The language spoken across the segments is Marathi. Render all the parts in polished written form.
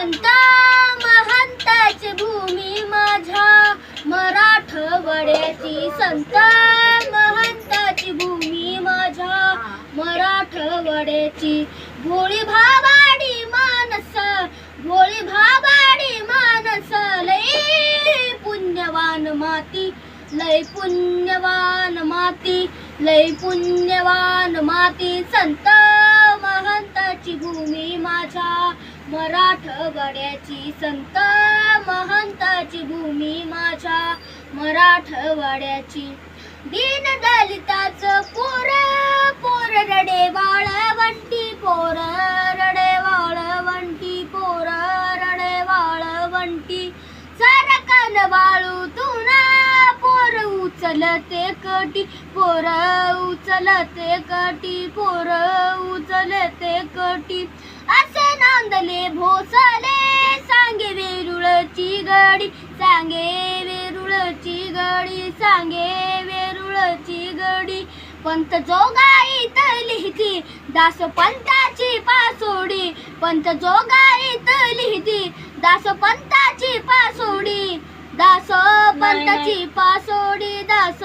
संत महंताची भूमी माझ्या मराठवाड्याची, संत महंताची भूमी माझ्या मराठवाड्याची. भोळी भाबाडी मानस, भोळी भाबाडी मानस, लय पुण्यवान माती, लय पुण्यवान माती, लय पुण्यवान माती. संत महंताची भूमी माझ्या मराठवाड्याची, संत महंताची भूमी माझ्या मराठवाड्याची. दीन दलिताचं पोर पोर रडे वाळवंटी, पोर रडे वाळवंटी, पोर रडे वाळवंटी. सरकन वाळू तुना पोर उचलते कटी, पोर उचलते कटी, पोर उचलते कटी. असे नांदले भोसले सांगे वेरुळची गडी, सांगे वेरुळची गडी, सांगे वेरुळची गडी. पंत जोगाईत लिहिती दास पंताची पासोडी, पंत जोगाईत लिहिती दास पंताची पासोडी. दास पंताची पासोडी, दास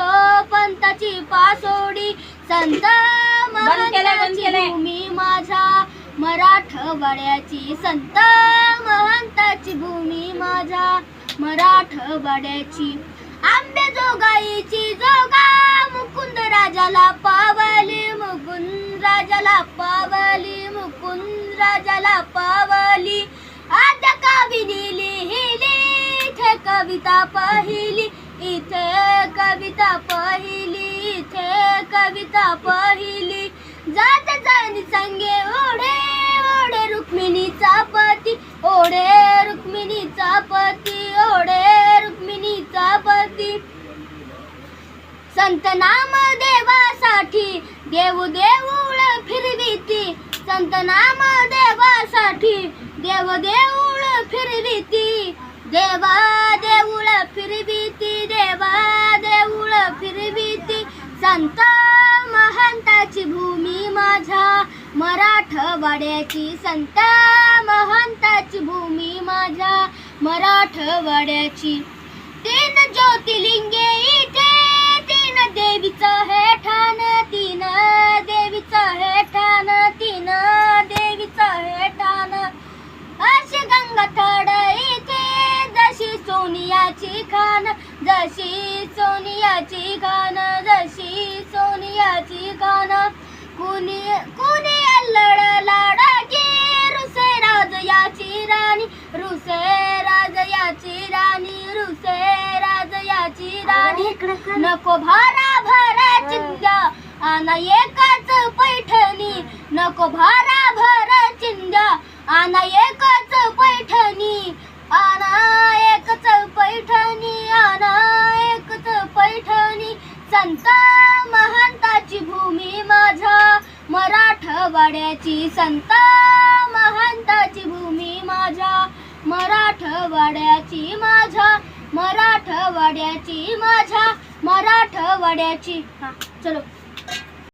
पंताची पासोडी. संत महंताची भूमी माझ्या मराठवाड्याची, संत महंताची भूमी माझ्या मराठवाड्याची. आंबे जोगाईची जोगा मुकुंद राजाला पावली, मुकुंद राजाला पावली, मुकुंद राजाला पावली. आद्य कवीने लिहिली इथे कविता पहिली, इथे कविता पहिली, इथे कविता पहिली. जात जाणी संगे ओढे ओढे रुक्मिणीचा पती, ओढे रुक्मिणीचा पती, ओढे रुक्मिणीचा पती. संत नाम देवासाठी देव देऊळ फिरविती, संत नाम देवासाठी देव देऊळ फिरविती. देवा देऊळ फिरविती, देवा देऊळ फिरविती. संत महंताची भूमी माझ्या मराठवाड्याची, संत महंताची भूमी माझ्या मराठवाड्याची. तीन ज्योतिर्लिंगे इथे, तीन देवीचं हे ठाण, तीन देवीचं हे ठाण, तीन देवीचं हे ठाण. अशी गंगा थड इथे जशी सोनियाची खान, जशी सोनियाची खान, जशी सोनियाची खान. कुणी कुणी अल्लड लाडाची रुसे राजयाची राणी, रुसे राजयाची राणी, रुसे राजयाची राणी. नको भारा भरा चिंध्या आना एकच पैठणी, नको भारा भरा चिंध्या आना एकच पैठणी. आना एकच पैठणी, आना एकच पैठणी. संत महंताची भूमी माझ्या मराठवाड्याची, संत महंताची भूमी माझ्या मराठवाड्याची, माझ्या मराठवाड्याची, माझ्या मराठवाड्याची. हा चलो.